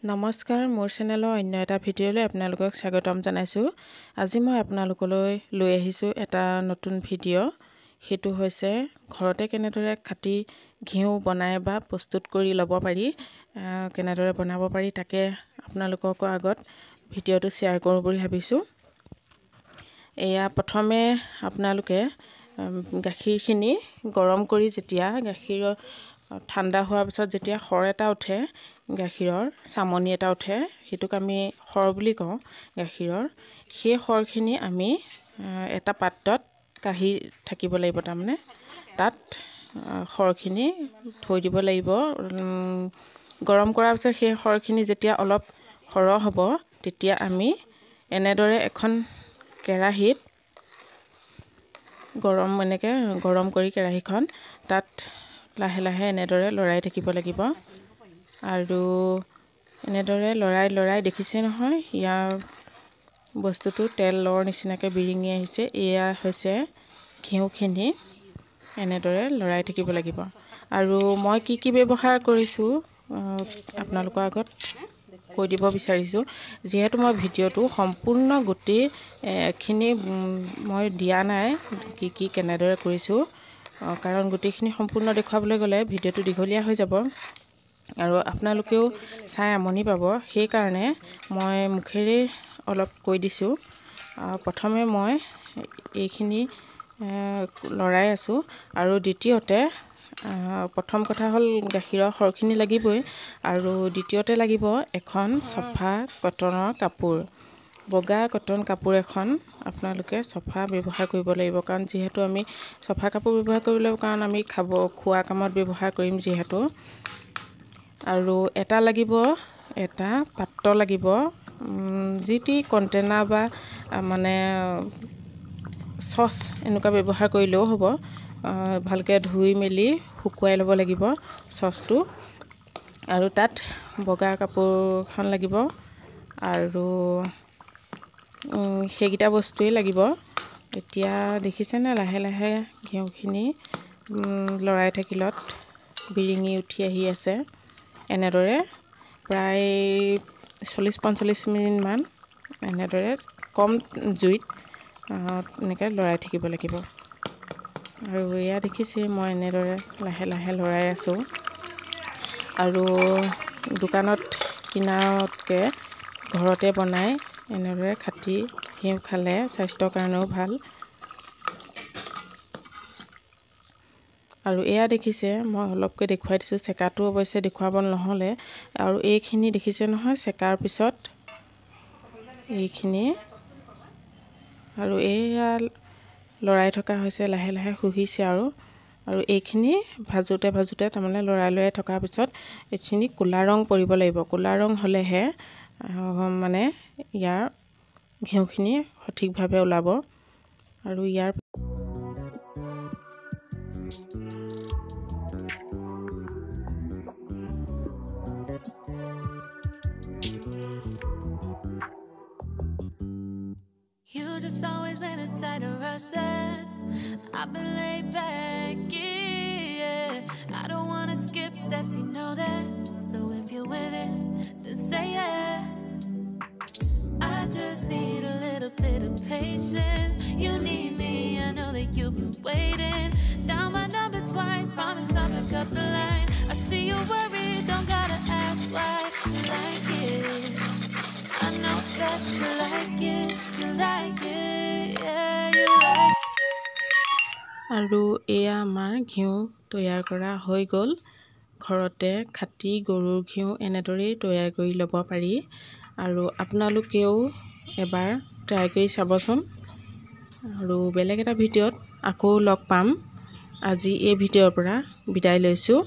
নমস্কাৰ, মোৰ চেনেলৰ অন্য এটা ভিডিঅ'লৈ আপোনালোকক স্বাগতম জনাইছোঁ। আজি মই আপোনালোকলৈ লৈ আহিছোঁ এটা নতুন ভিডিঅ'। সেইটো হৈছে ঘৰতে কেনেদৰে খাটি ঘিউ বনাই বা প্ৰস্তুত কৰি ল'ব পাৰি, কেনেদৰে বনাব পাৰি তাকে আপোনালোকৰ আগত ভিডিঅ'টো শ্বেয়াৰ কৰোঁ বুলি ভাবিছোঁ। এয়া প্ৰথমে আপোনালোকে গাখীৰখিনি গৰম কৰি যেতিয়া গাখীৰৰ ঠাণ্ডা হোৱাৰ পিছত যেতিয়া সৰ এটা উঠে, গাখীৰৰ চামনি এটা উঠে, সেইটোক আমি সৰ বুলি কওঁ গাখীৰৰ। সেই সৰখিনি আমি এটা পাত্ৰত কাঢ়ি থাকিব লাগিব, তাৰমানে তাত সৰখিনি থৈ দিব লাগিব। গৰম কৰাৰ পিছত সেই সৰখিনি যেতিয়া অলপ সৰহ হ'ব, তেতিয়া আমি এনেদৰে এখন কেৰাহীত গৰম কৰি কেৰাহীখন তাত লাহে লাহে এনেদৰে লৰাই থাকিব লাগিব। আৰু এনেদৰে লৰাই দেখিছে নহয়, ইয়াৰ বস্তুটো তেলৰ নিচিনাকৈ বিৰিঙি আহিছে। এয়া হৈছে ঘিউখিনি। এনেদৰে লৰাই থাকিব লাগিব। আৰু মই কি ব্যৱহাৰ কৰিছোঁ আপোনালোকৰ আগত কৈ দিব বিচাৰিছোঁ। যিহেতু মই ভিডিঅ'টো সম্পূৰ্ণ গোটেইখিনি মই দিয়া নাই, কি কেনেদৰে কৰিছোঁ, কাৰণ গোটেইখিনি সম্পূৰ্ণ দেখুৱাবলৈ গ'লে ভিডিঅ'টো দীঘলীয়া হৈ যাব আৰু আপোনালোকেও চাই আমনি পাব। সেইকাৰণে মই মুখেৰে অলপ কৈ দিছোঁ। প্ৰথমে মই এইখিনি লৰাই আছোঁ, আৰু দ্বিতীয়তে প্ৰথম কথা হ'ল গাখীৰৰ সৰখিনি লাগিবই, আৰু দ্বিতীয়তে লাগিব এখন চফা কটনৰ কাপোৰ। বগা কটন কাপোৰ এখন আপোনালোকে চফা ব্যৱহাৰ কৰিব লাগিব, কাৰণ যিহেতু আমি চফা কাপোৰ ব্যৱহাৰ কৰিব লাগিব, কাৰণ আমি খোৱা কামত ব্যৱহাৰ কৰিম যিহেতু। আৰু এটা পাত্ৰ লাগিব, যি টি কণ্টেইনাৰ বা মানে চচ এনেকুৱা ব্যৱহাৰ কৰিলেও হ'ব। ভালকৈ ধুই মেলি শুকুৱাই ল'ব লাগিব চচটো, আৰু তাত বগা কাপোৰখন লাগিব, আৰু সেইকেইটা বস্তুৱেই লাগিব। এতিয়া দেখিছেনে, লাহে লাহে ঘিউখিনি লৰাই থাকিলত বিৰিঙি উঠি আহি আছে। এনেদৰে প্ৰায় 40-45 মিনিটমান এনেদৰে কম জুইত এনেকৈ লৰাই থাকিব লাগিব। আৰু এয়া দেখিছে, মই এনেদৰে লাহে লাহে লৰাই আছোঁ। আৰু দোকানত কিনাতকৈ ঘৰতে বনাই এনেদৰে খাটি ঘিউ খালে স্বাস্থ্যৰ কাৰণেও ভাল। আৰু এয়া দেখিছে, মই অলপকৈ দেখুৱাই দিছোঁ। চেকাটো অৱশ্যে দেখুৱাব নহ'লে। আৰু এইখিনি দেখিছে নহয়, চেকাৰ পিছত এইখিনি, আৰু এয়া লৰাই থকা হৈছে, লাহে লাহে শুহিছে। আৰু এইখিনি ভাজোঁতে তাৰমানে লৰাই থকাৰ পিছত এইখিনি ক'লা ৰং পৰিব লাগিব। ক'লা ৰং হ'লেহে মানে ইয়াৰ ঘিউখিনি সঠিকভাৱে ওলাব। আৰু ইয়াৰ You just always been a tighter rush that I've been laid back, yeah. I don't wanna skip steps, you know that. So if you're with it, then say yeah. I just need a little bit of patience. You need me, I know that you've been waiting. Down my number twice, promise I'll pick up the line. I see you worried, don't gotta ask why. You like it, I know that you like it. You like it, yeah, you like it. আৰু এয়া আমাৰ ঘিউ তৈয়াৰ কৰা হৈ গ'ল। ঘৰতে খাটি গৰুৰ ঘিউ এনেদৰেই তৈয়াৰ কৰি ল'ব পাৰি। আৰু আপোনালোকেও এবাৰ ট্ৰাই কৰি চাবচোন। আৰু বেলেগ এটা ভিডিঅ'ত আকৌ লগ পাম। আজি এই ভিডিঅ'ৰ পৰা বিদায় লৈছোঁ।